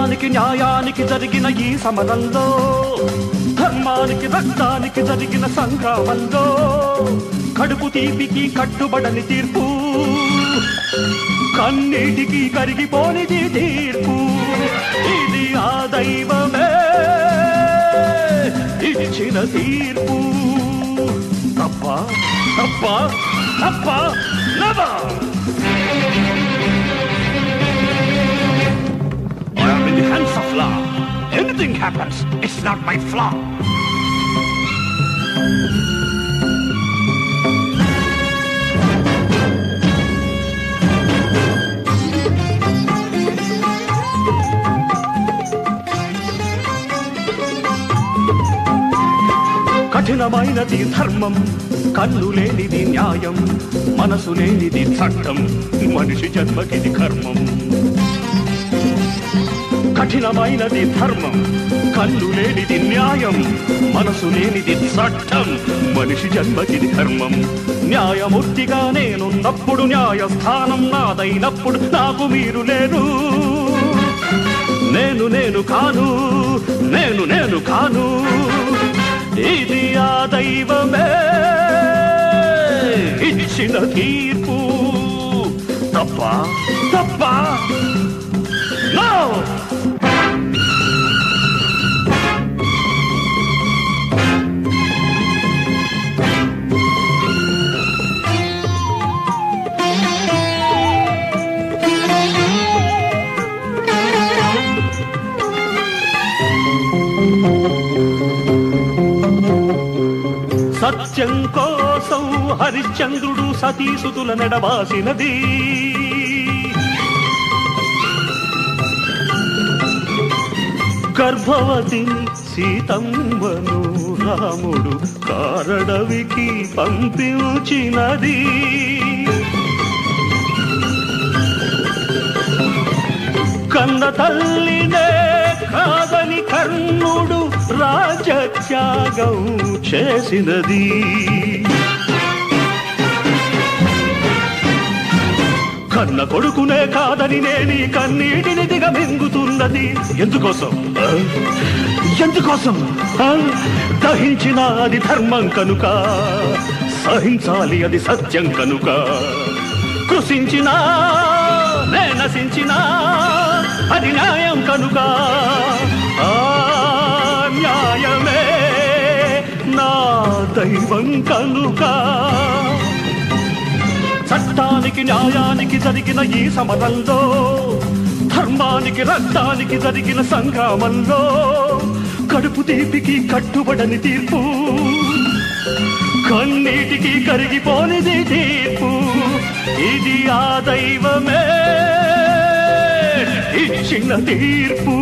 సత్యానికి న్యాయానికి జరిగిన ఈ సమరంలో, ధర్మానికి రక్తానికి జరిగిన సంగ్రామంలో, కడుపు తీపికి కట్టుబడని తీర్పు, కన్నీటికి కరిగిపోనిది తీర్పు. ఇది ఆ దైవమే ఇచ్చిన తీర్పు. తప్ప తప్ప తప్ప never. I am in the hands of law. Anything happens, it's not my flaw. కఠినమైనది ధర్మం, కన్ను లేనిది న్యాయం, మనసు లేనిది చట్టం, మనిషి జన్మకిది కర్మం. కఠినమైనది ధర్మం, కన్ను లేనిది న్యాయం, మనసు లేనిది చట్టం, మనిషి జన్మకిది కర్మం. న్యాయమూర్తిగా నేనున్నప్పుడు, న్యాయస్థానం నాదైనప్పుడు నాకు మీరు లేరు. నేను కాను, నేను కాను. ఇది ఆ దైవమే ఇచ్చిన తీర్పు. తప్ప తప్ప నో. సత్యం కోసం హరిశ్చంద్రుడు సతీసుతుల నెడబాసినది. గర్భవతి సీతమ్మను రాముడు కారడవికి పంపించినది. కన్న తల్లినే కాదని కర్ణుడు రాజత్యాగం చేసినది. కన్న కొడుకునే కాదని నేని కన్నీటిని దిగమింగుతున్నది. ఎందుకోసం ఎందుకోసం? దహించిన అది ధర్మం కనుక, సహించాలి అది సత్యం కనుక. కృషించినా నే నశించినా అది న్యాయం కనుక. ఆ న్యాయమే నా దైవం కనుక. చట్టానికి న్యాయానికి జరిగిన ఈ సమరంలో, ధర్మానికి రక్తానికి జరిగిన సంగ్రామంలో, కడుపు తీపికి కట్టుబడని తీర్పు, కన్నీటికి కరిగిపోనిది తీర్పు. ఇది ఆ దైవమే ఇచ్చిన తీర్పు.